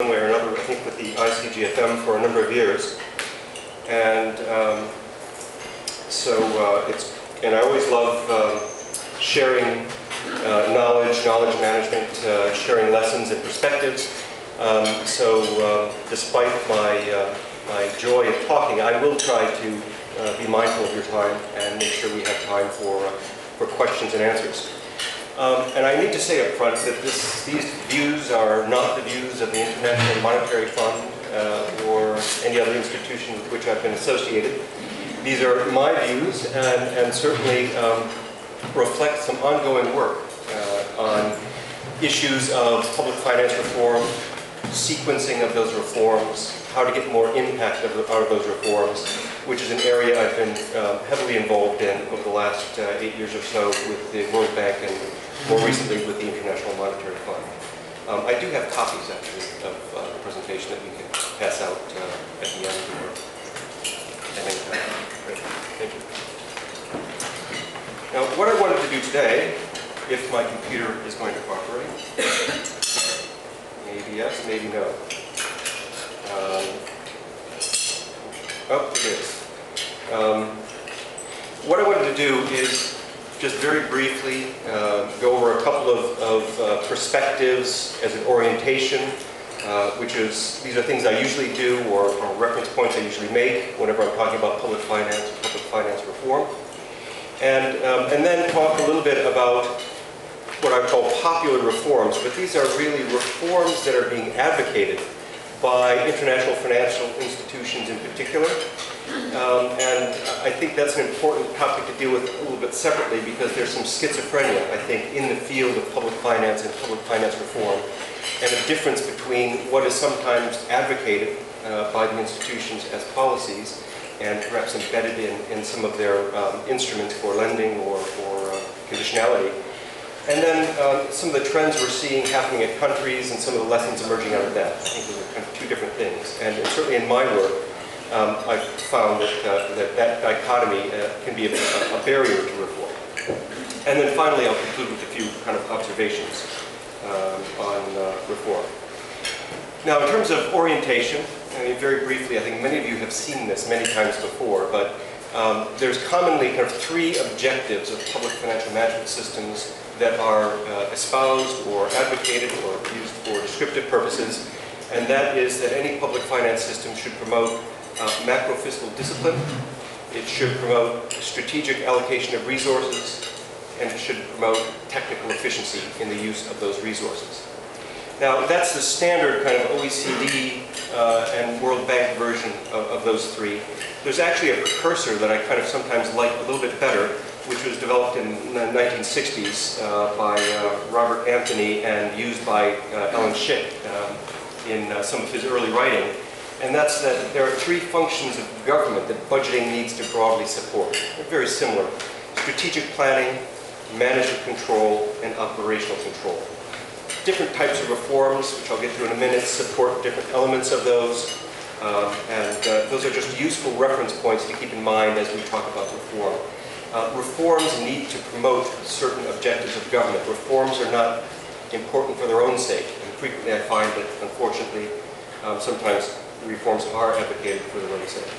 one way or another, I think, with the ICGFM for a number of years. And I always love sharing knowledge management, sharing lessons and perspectives. Despite my joy of talking, I will try to be mindful of your time and make sure we have time for questions and answers. And I need to say up front that these views are not the views of the International Monetary Fund or any other institution with which I've been associated. These are my views and certainly reflect some ongoing work on issues of public finance reform, sequencing of those reforms, how to get more impact out of those reforms, which is an area I've been heavily involved in over the last 8 years or so with the World Bank and more recently with the International Monetary Fund. I do have copies actually of the presentation that we can pass out at the end or at any time. Great. Thank you. Now, what I wanted to do today, if my computer is going to cooperate, maybe yes, maybe no. Oh, it is. What I wanted to do is just very briefly go over a couple of perspectives as an orientation, these are things I usually do or reference points I usually make whenever I'm talking about public finance reform. And then talk a little bit about what I call popular reforms, but these are really reforms that are being advocated by international financial institutions in particular. And I think that's an important topic to deal with a little bit separately because there's some schizophrenia, I think, in the field of public finance and public finance reform, and a difference between what is sometimes advocated by the institutions as policies and perhaps embedded in some of their instruments for lending or conditionality. And then some of the trends we're seeing happening in countries and some of the lessons emerging out of that. I think those are kind of two different things. And certainly in my work, I've found that dichotomy can be a barrier to reform. And then finally, I'll conclude with a few kind of observations on reform. Now, in terms of orientation, I mean, very briefly, I think many of you have seen this many times before, but there's commonly kind of three objectives of public financial management systems that are espoused or advocated or used for descriptive purposes, and that is that any public finance system should promote macro-fiscal discipline, it should promote strategic allocation of resources, and it should promote technical efficiency in the use of those resources. Now, that's the standard kind of OECD and World Bank version of those three. There's actually a precursor that I kind of sometimes like a little bit better, which was developed in the 1960s by Robert Anthony and used by Alan Schick in some of his early writing. And that's that there are three functions of government that budgeting needs to broadly support. They're very similar: strategic planning, management control, and operational control. Different types of reforms, which I'll get to in a minute, support different elements of those. Those are just useful reference points to keep in mind as we talk about reform. Reforms need to promote certain objectives of government. Reforms are not important for their own sake. And frequently I find that, unfortunately, sometimes reforms are advocated for their own sake.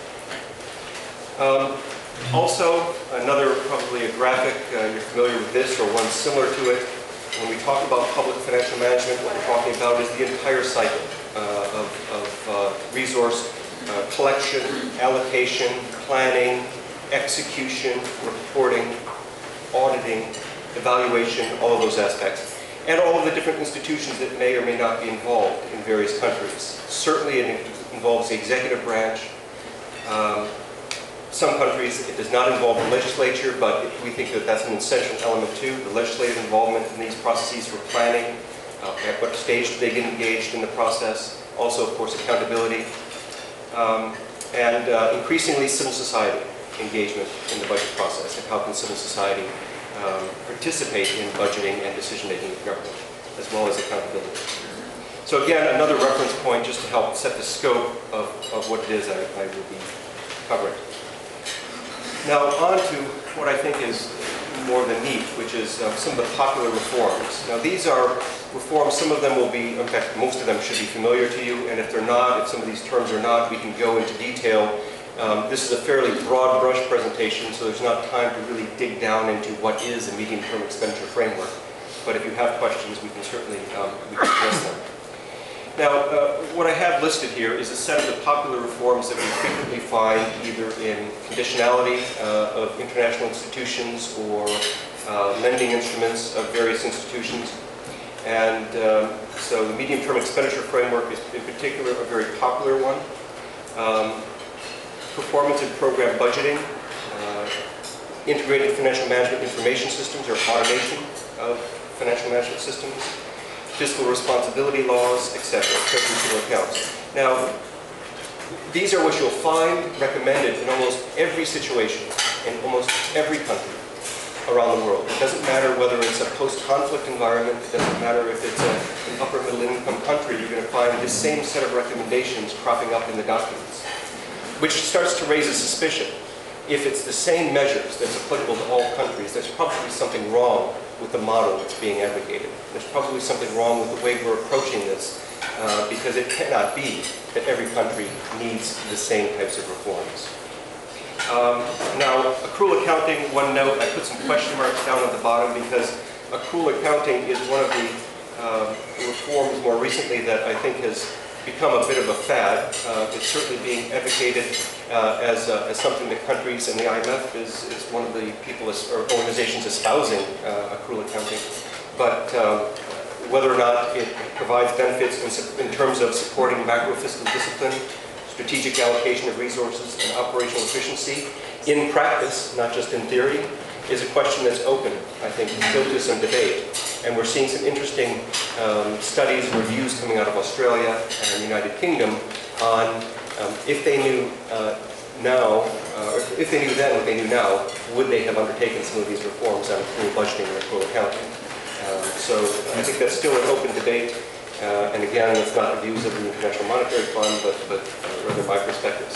Also, another, probably a graphic, you're familiar with this or one similar to it. When we talk about public financial management, what we're talking about is the entire cycle of resource collection, allocation, planning, execution, reporting, auditing, evaluation, all of those aspects, and all of the different institutions that may or may not be involved in various countries. Certainly it involves the executive branch. Some countries it does not involve the legislature, but we think that that's an essential element too, the legislative involvement in these processes for planning, at what stage do they get engaged in the process, also of course accountability, and increasingly civil society engagement in the budget process, and how can civil society participate in budgeting and decision-making of government, as well as accountability. So again, another reference point just to help set the scope of what it is I will be covering. Now on to what I think is more than neat, which is some of the popular reforms. Now these are reforms, some of them will be, in fact most of them should be familiar to you, and if they're not, if some of these terms are not, we can go into detail. This is a fairly broad brush presentation, so there's not time to really dig down into what is a medium-term expenditure framework. But if you have questions, we can certainly address them. Now, what I have listed here is a set of the popular reforms that we frequently find either in conditionality of international institutions or lending instruments of various institutions. And so the medium-term expenditure framework is in particular a very popular one. Performance and program budgeting, integrated financial management information systems or automation of financial management systems, fiscal responsibility laws, etc., treasury accounts. Now, these are what you'll find recommended in almost every situation, in almost every country around the world. It doesn't matter whether it's a post-conflict environment, it doesn't matter if it's an upper middle income country, you're going to find this same set of recommendations cropping up in the documents, which starts to raise a suspicion. If it's the same measures that's applicable to all countries, there's probably something wrong with the model that's being advocated. There's probably something wrong with the way we're approaching this, because it cannot be that every country needs the same types of reforms. Now, accrual accounting, one note, I put some question marks down at the bottom because accrual accounting is one of the reforms more recently that I think has become a bit of a fad. It's certainly being advocated as something that countries, and the IMF is one of the people or organizations espousing accrual accounting. But whether or not it provides benefits in terms of supporting macro-fiscal discipline, strategic allocation of resources, and operational efficiency in practice, not just in theory, is a question that's open, I think, still to some debate. And we're seeing some interesting studies and reviews coming out of Australia and the United Kingdom on if they knew now, or if they knew then what they knew now, would they have undertaken some of these reforms on accrual budgeting or accrual accounting? So I think that's still an open debate. And again, it's not the views of the International Monetary Fund, but rather my perspectives.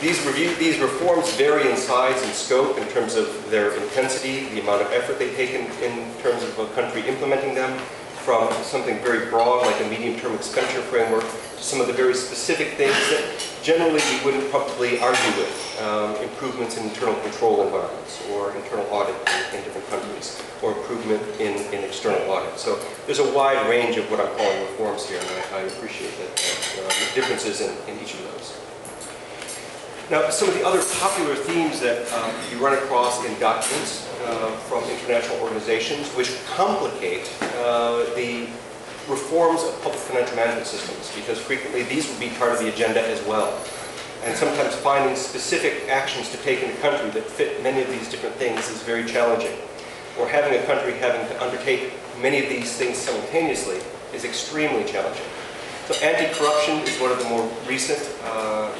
These reforms vary in size and scope in terms of their intensity, the amount of effort they take in terms of a country implementing them, from something very broad like a medium-term expenditure framework to some of the very specific things that generally we wouldn't probably argue with, improvements in internal control environments or internal audit in different countries, or improvement in external audit. So there's a wide range of what I'm calling reforms here, and I appreciate that the differences in each of those. Now, some of the other popular themes that you run across in documents from international organizations which complicate the reforms of public financial management systems, because frequently these will be part of the agenda as well. And sometimes finding specific actions to take in a country that fit many of these different things is very challenging. Or having a country having to undertake many of these things simultaneously is extremely challenging. So anti-corruption is one of the more recent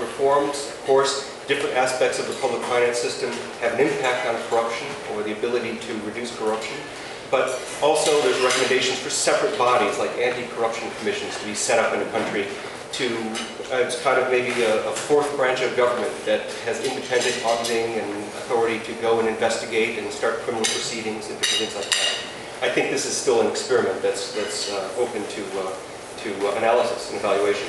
reforms. Of course, different aspects of the public finance system have an impact on corruption or the ability to reduce corruption. But also there's recommendations for separate bodies like anti-corruption commissions to be set up in a country to, it's kind of maybe a fourth branch of government that has independent auditing and authority to go and investigate and start criminal proceedings and different things like that. I think this is still an experiment that's open to analysis and evaluation.